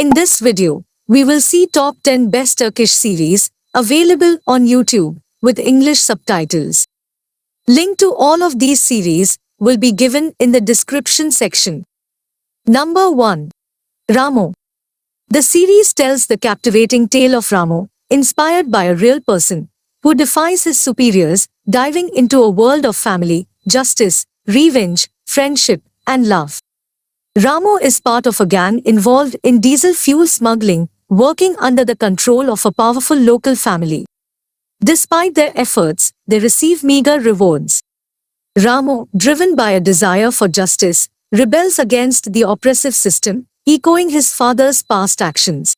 In this video, we will see top 10 best Turkish series available on YouTube with English subtitles. Link to all of these series will be given in the description section. Number 1. Ramo. The series tells the captivating tale of Ramo, inspired by a real person, who defies his superiors, diving into a world of family, justice, revenge, friendship, and love. Ramo is part of a gang involved in diesel fuel smuggling, working under the control of a powerful local family. Despite their efforts, they receive meager rewards. Ramo, driven by a desire for justice, rebels against the oppressive system, echoing his father's past actions.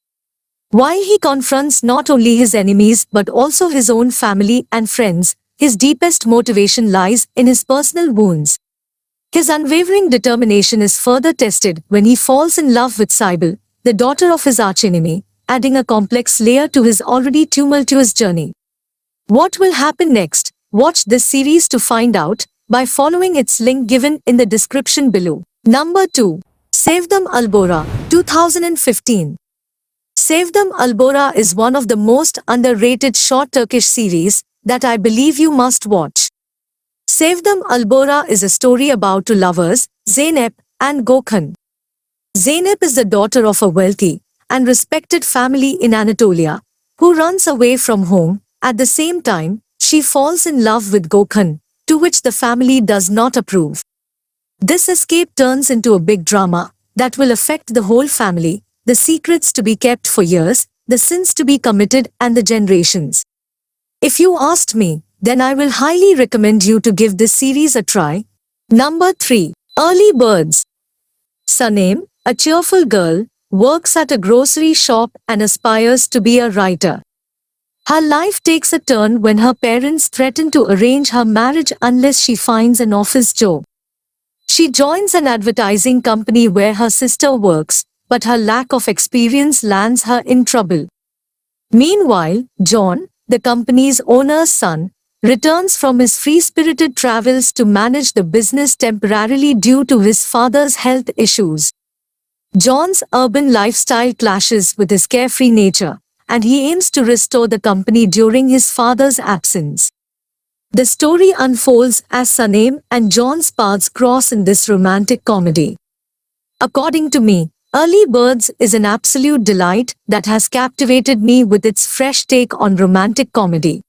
While he confronts not only his enemies but also his own family and friends, his deepest motivation lies in his personal wounds. His unwavering determination is further tested when he falls in love with Sibel, the daughter of his archenemy, adding a complex layer to his already tumultuous journey. What will happen next? Watch this series to find out by following its link given in the description below. Number 2. Sevdam Albora, 2015. Sevdam Albora is one of the most underrated short Turkish series that I believe you must watch. Sevdam Albora is a story about two lovers, Zeynep and Gökhan. Zeynep is the daughter of a wealthy and respected family in Anatolia, who runs away from home. At the same time, she falls in love with Gökhan, to which the family does not approve. This escape turns into a big drama that will affect the whole family, the secrets to be kept for years, the sins to be committed and the generations. If you asked me, then I will highly recommend you to give this series a try. Number 3. Early Birds. Sayanim, a cheerful girl, works at a grocery shop and aspires to be a writer. Her life takes a turn when her parents threaten to arrange her marriage unless she finds an office job. She joins an advertising company where her sister works, but her lack of experience lands her in trouble. Meanwhile, John, the company's owner's son, returns from his free-spirited travels to manage the business temporarily due to his father's health issues. John's urban lifestyle clashes with his carefree nature, and he aims to restore the company during his father's absence. The story unfolds as Sayanim and John's paths cross in this romantic comedy. According to me, Early Birds is an absolute delight that has captivated me with its fresh take on romantic comedy.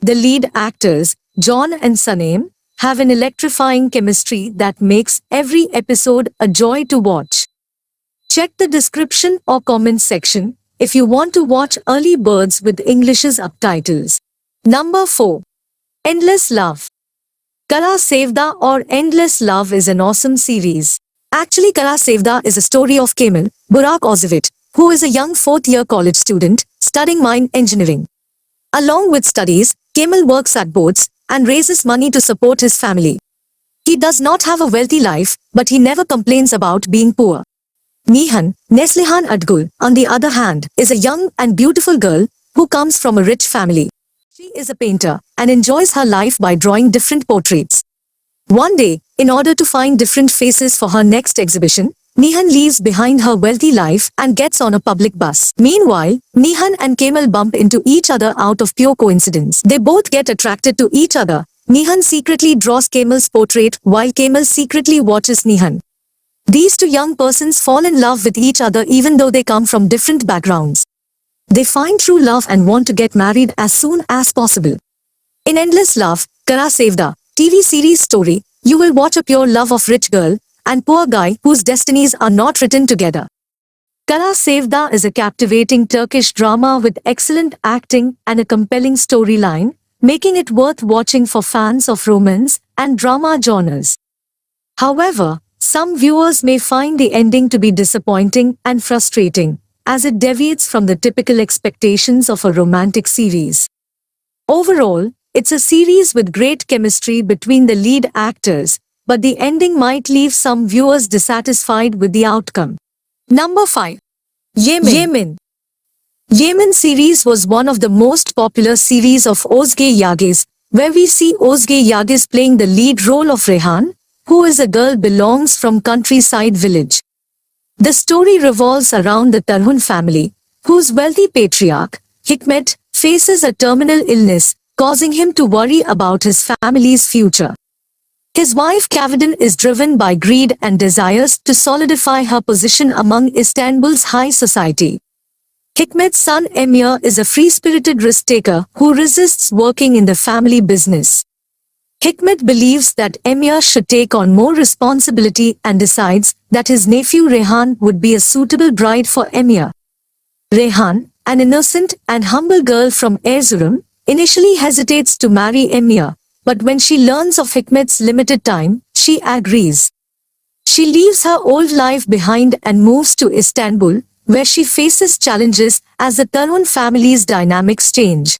The lead actors, John and Sayanim, have an electrifying chemistry that makes every episode a joy to watch. Check the description or comment section if you want to watch Early Birds with English's subtitles. Number 4. Endless Love. Kara Sevda or Endless Love is an awesome series. Actually, Kara Sevda is a story of Kemal Burak Ozevit, who is a young fourth-year college student studying mine engineering. Along with studies, Kemal works at boats and raises money to support his family. He does not have a wealthy life, but he never complains about being poor. Nihan, Neslihan Adgul, on the other hand, is a young and beautiful girl who comes from a rich family. She is a painter and enjoys her life by drawing different portraits. One day, in order to find different faces for her next exhibition, Nihan leaves behind her wealthy life and gets on a public bus. Meanwhile, Nihan and Kemal bump into each other out of pure coincidence. They both get attracted to each other. Nihan secretly draws Kemal's portrait while Kemal secretly watches Nihan. These two young persons fall in love with each other even though they come from different backgrounds. They find true love and want to get married as soon as possible. In Endless Love, Kara Sevda, TV series story, you will watch a pure love of rich girl and poor guy whose destinies are not written together. Kara Sevda is a captivating Turkish drama with excellent acting and a compelling storyline, making it worth watching for fans of romance and drama genres. However, some viewers may find the ending to be disappointing and frustrating, as it deviates from the typical expectations of a romantic series. Overall, it's a series with great chemistry between the lead actors, but the ending might leave some viewers dissatisfied with the outcome. Number 5. Yemin. Yemin series was one of the most popular series of Özge Yağız, where we see Özge Yağız playing the lead role of Rehan, who is a girl belongs from countryside village. The story revolves around the Tarhun family, whose wealthy patriarch, Hikmet, faces a terminal illness, causing him to worry about his family's future. His wife Kavadin is driven by greed and desires to solidify her position among Istanbul's high society. Hikmet's son Emir is a free-spirited risk-taker who resists working in the family business. Hikmet believes that Emir should take on more responsibility and decides that his nephew Rehan would be a suitable bride for Emir. Rehan, an innocent and humble girl from Erzurum, initially hesitates to marry Emir, but when she learns of Hikmet's limited time, she agrees. She leaves her old life behind and moves to Istanbul, where she faces challenges as the Tarhun family's dynamics change.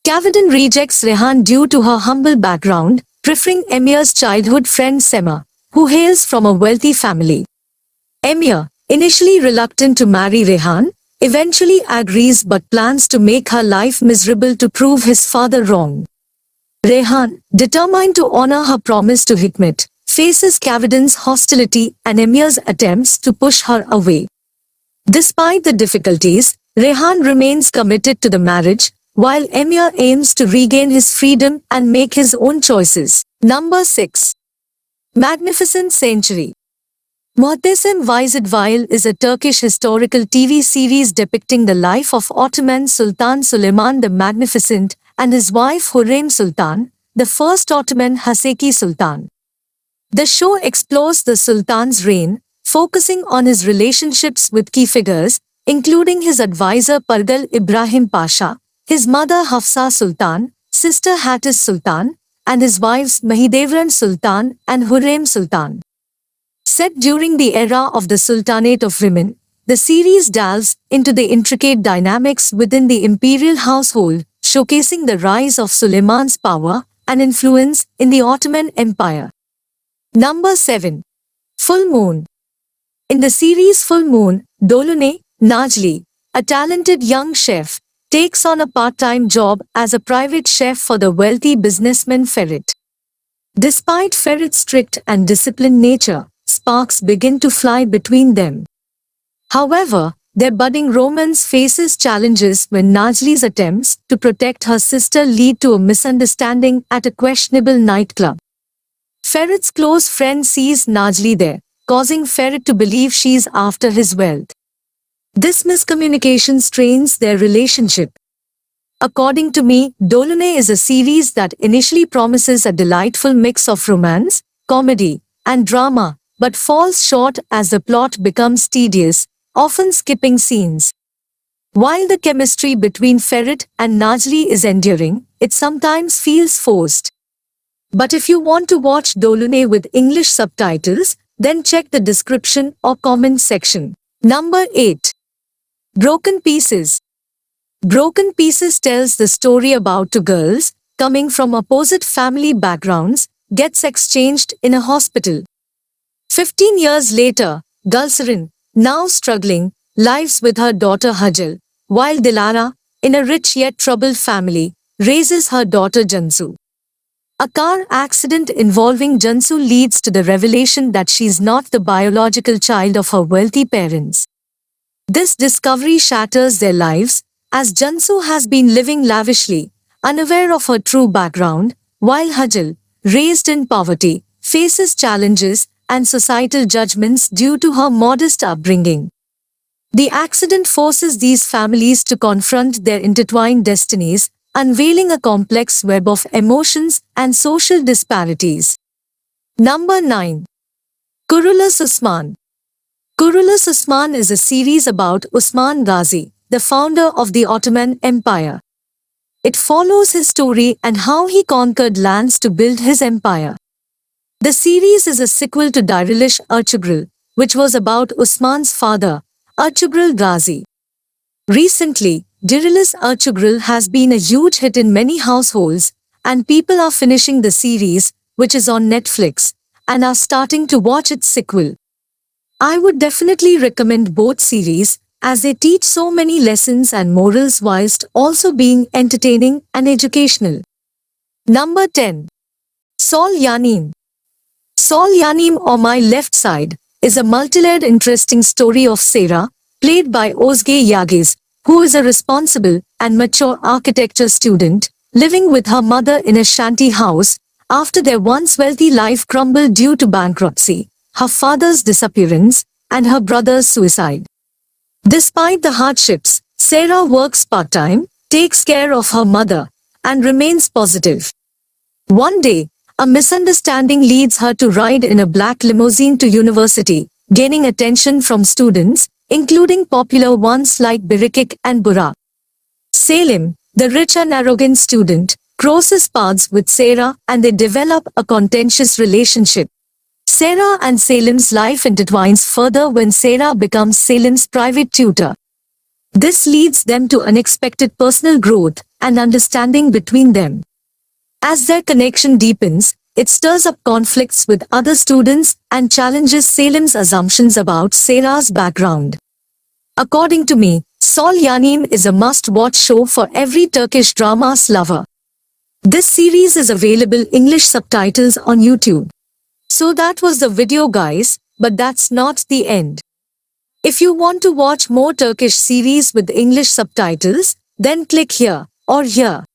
Kavadin rejects Rehan due to her humble background, preferring Emir's childhood friend Sema, who hails from a wealthy family. Emir, initially reluctant to marry Rehan, eventually agrees but plans to make her life miserable to prove his father wrong. Rehan, determined to honor her promise to Hikmet, faces Kavadin's hostility and Emir's attempts to push her away. Despite the difficulties, Rehan remains committed to the marriage, while Emir aims to regain his freedom and make his own choices. Number 6. Magnificent Century. Muhteşem Yüzyıl is a Turkish historical TV series depicting the life of Ottoman Sultan Süleyman the Magnificent and his wife Hürrem Sultan, the first Ottoman Haseki Sultan. The show explores the Sultan's reign, focusing on his relationships with key figures, including his advisor Pargal Ibrahim Pasha, his mother Hafsa Sultan, sister Hatice Sultan, and his wives Mahidevran Sultan and Hürrem Sultan. Set during the era of the Sultanate of Yemin, the series delves into the intricate dynamics within the imperial household, showcasing the rise of Suleiman's power and influence in the Ottoman Empire. Number 7. Full Moon. In the series Full Moon, Dolunay, Najli, a talented young chef, takes on a part-time job as a private chef for the wealthy businessman Ferit. Despite Ferit's strict and disciplined nature, sparks begin to fly between them. However, their budding romance faces challenges when Najli's attempts to protect her sister lead to a misunderstanding at a questionable nightclub. Ferit's close friend sees Najli there, causing Ferit to believe she's after his wealth. This miscommunication strains their relationship. According to me, Dolunay is a series that initially promises a delightful mix of romance, comedy, and drama, but falls short as the plot becomes tedious, often skipping scenes. While the chemistry between Ferit and Najli is endearing, it sometimes feels forced. But if you want to watch Dolunay with English subtitles, then check the description or comment section. Number 8. Broken Pieces. Broken Pieces tells the story about two girls, coming from opposite family backgrounds, gets exchanged in a hospital. 15 years later, Gulsarin, now struggling, lives with her daughter Hajal, while Dilara, in a rich yet troubled family, raises her daughter Jansu. A car accident involving Jansu leads to the revelation that she's not the biological child of her wealthy parents. This discovery shatters their lives, as Jansu has been living lavishly, unaware of her true background, while Hajal, raised in poverty, faces challenges and societal judgments due to her modest upbringing. The accident forces these families to confront their intertwined destinies, unveiling a complex web of emotions and social disparities. Number 9. Kurulus Usman. Kurulus Osman is a series about Usman Ghazi, the founder of the Ottoman Empire. It follows his story and how he conquered lands to build his empire. The series is a sequel to Dirilish Ertugrul, which was about Usman's father, Ertugrul Ghazi. Recently, Dirilish Ertugrul has been a huge hit in many households, and people are finishing the series, which is on Netflix, and are starting to watch its sequel. I would definitely recommend both series, as they teach so many lessons and morals whilst also being entertaining and educational. Number 10. Yanim. Yanim, or My Left Side, is a multi-layered interesting story of Sarah, played by Ozge Yagiz, who is a responsible and mature architecture student, living with her mother in a shanty house, after their once wealthy life crumbled due to bankruptcy, her father's disappearance, and her brother's suicide. Despite the hardships, Sarah works part-time, takes care of her mother, and remains positive. One day, a misunderstanding leads her to ride in a black limousine to university, gaining attention from students, including popular ones like Birikik and Burak. Salim, the rich and arrogant student, crosses paths with Sarah and they develop a contentious relationship. Sarah and Salim's life intertwines further when Sarah becomes Salim's private tutor. This leads them to unexpected personal growth and understanding between them. As their connection deepens, it stirs up conflicts with other students and challenges Salim's assumptions about Sarah's background. According to me, Yanim is a must-watch show for every Turkish dramas lover. This series is available English subtitles on YouTube. So that was the video guys, but that's not the end. If you want to watch more Turkish series with English subtitles, then click here or here.